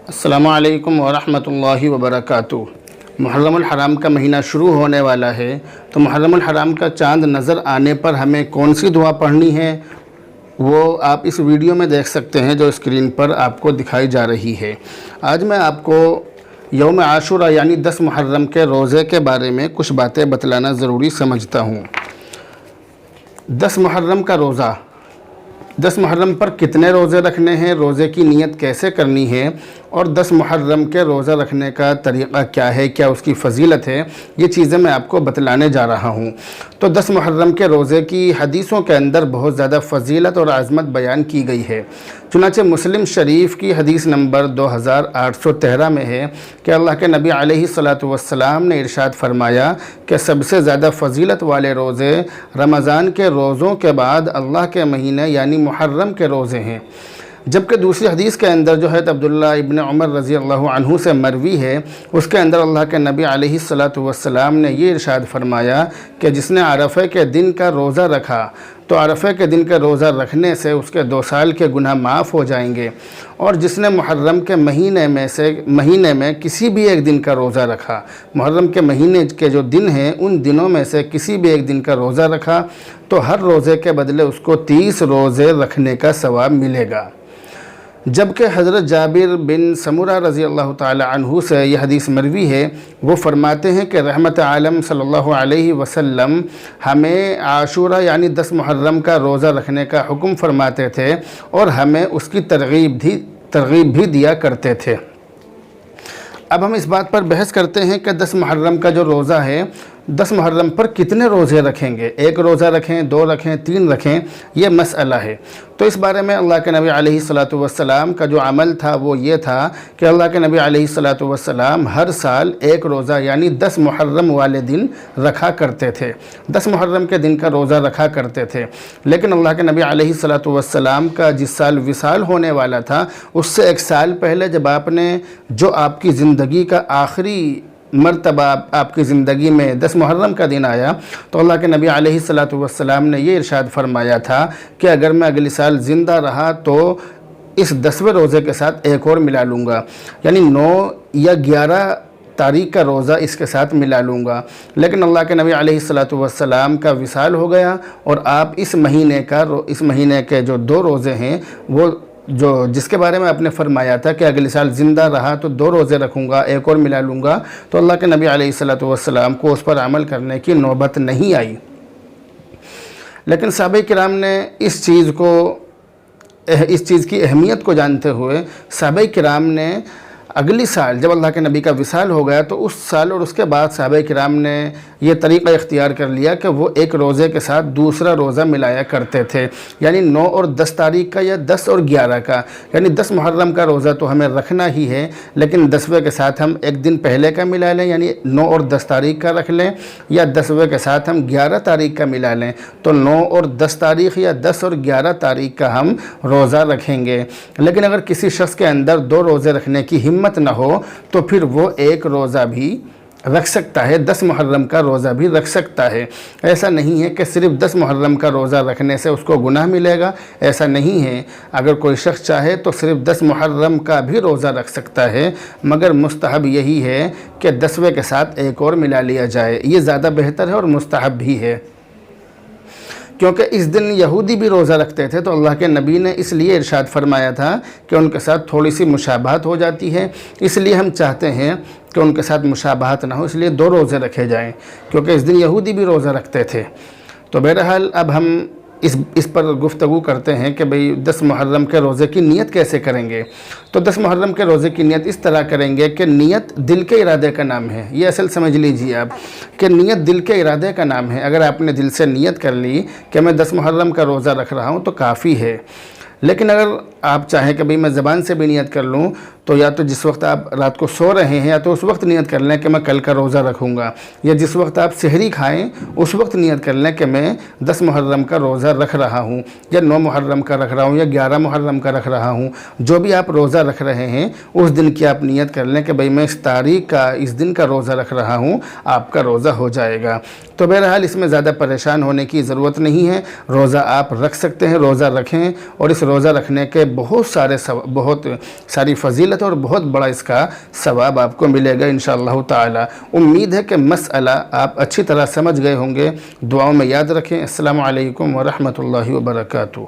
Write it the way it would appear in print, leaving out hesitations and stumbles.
السلام علیکم ورحمۃ اللہ وبرکاتہ۔ محرم الحرام کا مہینہ شروع ہونے والا ہے، تو محرم الحرام کا چاند نظر آنے پر ہمیں کون سی دعا پڑھنی ہے وہ آپ اس ویڈیو میں دیکھ سکتے ہیں جو اسکرین پر آپ کو دکھائی جا رہی ہے۔ آج میں آپ کو یوم عاشورہ یعنی 10 محرم کے روزے کے بارے میں کچھ باتیں بتلانا ضروری سمجھتا ہوں۔ 10 محرم کا روزہ، 10 محرم پر کتنے روزے رکھنے ہیں، روزے کی نیت کیسے کرنی ہے، اور 10 محرم کے روزہ رکھنے کا طریقہ کیا ہے، کیا اس کی فضیلت ہے، یہ چیزیں میں آپ کو بتلانے جا رہا ہوں۔ تو 10 محرم کے روزے کی حدیثوں کے اندر بہت زیادہ فضیلت اور عظمت بیان کی گئی ہے۔ چنانچہ مسلم شریف کی حدیث نمبر 2813 میں ہے کہ اللہ کے نبی علیہ السلام نے ارشاد فرمایا کہ سب سے زیادہ فضیلت والے روزے رمضان کے روزوں کے بعد اللہ کے مہینے یعنی محرم کے روزے ہیں، جبکہ دوسری حدیث کے اندر جو ہے عبداللہ ابن عمر رضی اللہ عنہ سے مروی ہے، اس کے اندر اللہ کے نبی علیہ السلام نے یہ ارشاد فرمایا کہ جس نے عرفہ کے دن کا روزہ رکھا تو عرفہ کے دن کا روزہ رکھنے سے اس کے 2 سال کے گناہ معاف ہو جائیں گے، اور جس نے محرم کے مہینے میں کسی بھی ایک دن کا روزہ رکھا، محرم کے مہینے کے جو دن ہیں ان دنوں میں سے کسی بھی ایک دن کا روزہ رکھا تو ہر روزے کے بدلے اس کو 30 روزے رکھنے کا ثواب ملے گا۔ جبکہ حضرت جابر بن سمرہ رضی اللہ تعالی عنہ سے یہ حدیث مروی ہے، وہ فرماتے ہیں کہ رحمت عالم صلی اللہ علیہ وسلم ہمیں عاشورہ یعنی 10 محرم کا روزہ رکھنے کا حکم فرماتے تھے اور ہمیں اس کی ترغیب بھی دیا کرتے تھے۔ اب ہم اس بات پر بحث کرتے ہیں کہ 10 محرم کا جو روزہ ہے، 10 محرم پر کتنے روزے رکھیں گے، 1 روزہ رکھیں، 2 رکھیں، 3 رکھیں، یہ مسئلہ ہے۔ تو اس بارے میں اللہ کے نبی علیہ السلام کا جو عمل تھا وہ یہ تھا کہ اللہ کے نبی علیہ السلام ہر سال 1 روزہ یعنی 10 محرم والے دن رکھا کرتے تھے، 10 محرم کے دن کا روزہ رکھا کرتے تھے۔ لیکن اللہ کے نبی علیہ السلام کا جس سال وصال ہونے والا تھا اس سے 1 سال پہلے جب آپ نے جو آپ کی زندگی کا آخری مرتبہ آپ کی زندگی میں 10 محرم کا دن آیا تو اللہ کے نبی علیہ السلام نے یہ ارشاد فرمایا تھا کہ اگر میں اگلی سال زندہ رہا تو اس 10ویں روزے کے ساتھ ایک اور ملا لوں گا، یعنی 9 یا 11 تاریخ کا روزہ اس کے ساتھ ملا لوں گا۔ لیکن اللہ کے نبی علیہ السلام کا وصال ہو گیا اور آپ اس مہینے کے جو 2 روزے ہیں وہ جس کے بارے میں آپ نے فرمایا تھا کہ اگلے سال زندہ رہا تو 2 روزے رکھوں گا، ایک اور ملا لوں گا، تو اللہ کے نبی علیہ السلام کو اس پر عمل کرنے کی نوبت نہیں آئی۔ لیکن صحابہ کرام نے اس چیز کی اہمیت کو جانتے ہوئے صحابہ کرام نے اگلی سال جب اللہ کے نبی کا وصال ہو گیا تو اس سال اور اس کے بعد صحابہ کرام نے یہ طریقہ اختیار کر لیا کہ وہ 1 روزے کے ساتھ دوسرا روزہ ملایا کرتے تھے، یعنی 9 اور 10 تاریخ کا یا 10 اور 11 کا، یعنی 10 محرم کا روزہ تو ہمیں رکھنا ہی ہے، لیکن 10ویں کے ساتھ ہم 1 دن پہلے کا ملا لیں، یعنی 9 اور 10 تاریخ کا رکھ لیں، یا 10ویں کے ساتھ ہم 11 تاریخ کا ملا لیں تو 9 اور 10 تاریخ یا 10 اور 11 تاریخ کا ہم روزہ رکھیں گے۔ لیکن اگر کسی شخص کے اندر 2 روزے رکھنے کی ہمت نہ ہو تو پھر وہ 1 روزہ بھی رکھ سکتا ہے، 10 محرم کا روزہ بھی رکھ سکتا ہے۔ ایسا نہیں ہے کہ صرف 10 محرم کا روزہ رکھنے سے اس کو گناہ ملے گا، ایسا نہیں ہے۔ اگر کوئی شخص چاہے تو صرف 10 محرم کا بھی روزہ رکھ سکتا ہے، مگر مستحب یہی ہے کہ 10ویں کے ساتھ ایک اور ملا لیا جائے، یہ زیادہ بہتر ہے اور مستحب بھی ہے۔ کیونکہ اس دن یہودی بھی روزہ رکھتے تھے تو اللہ کے نبی نے اس لیے ارشاد فرمایا تھا کہ ان کے ساتھ تھوڑی سی مشابہت ہو جاتی ہے، اس لیے ہم چاہتے ہیں کہ ان کے ساتھ مشابہت نہ ہو، اس لیے 2 روزے رکھے جائیں، کیونکہ اس دن یہودی بھی روزہ رکھتے تھے۔ تو بہرحال اب ہم اس پر گفتگو کرتے ہیں کہ بھئی 10 محرم کے روزے کی نیت کیسے کریں گے۔ تو 10 محرم کے روزے کی نیت اس طرح کریں گے کہ نیت دل کے ارادے کا نام ہے، یہ اصل سمجھ لیجئے آپ کہ نیت دل کے ارادے کا نام ہے۔ اگر آپ نے دل سے نیت کر لی کہ میں 10 محرم کا روزہ رکھ رہا ہوں تو کافی ہے۔ لیکن اگر آپ چاہیں کہ بھئی میں زبان سے بھی نیت کر لوں تو یا تو جس وقت آپ رات کو سو رہے ہیں یا تو اس وقت نیت کر لیں کہ میں کل کا روزہ رکھوں گا، یا جس وقت آپ سحری کھائیں اس وقت نیت کر لیں کہ میں 10 محرم کا روزہ رکھ رہا ہوں، یا 9 محرم کا رکھ رہا ہوں، یا 11 محرم کا رکھ رہا ہوں، جو بھی آپ روزہ رکھ رہے ہیں اس دن کی آپ نیت کر لیں کہ بھئی میں اس تاریخ کا اس دن کا روزہ رکھ رہا ہوں، آپ کا روزہ ہو جائے گا۔ تو بہرحال اس میں زیادہ پریشان ہونے کی ضرورت نہیں ہے، روزہ آپ رکھ سکتے ہیں، روزہ رکھیں، اور اس روزہ رکھنے کے بہت ساری فضیلت اور بہت بڑا اس کا ثواب آپ کو ملے گا انشاءاللہ تعالی۔ امید ہے کہ مسئلہ آپ اچھی طرح سمجھ گئے ہوں گے، دعاؤں میں یاد رکھیں۔ السلام علیکم ورحمۃ اللہ وبرکاتہ۔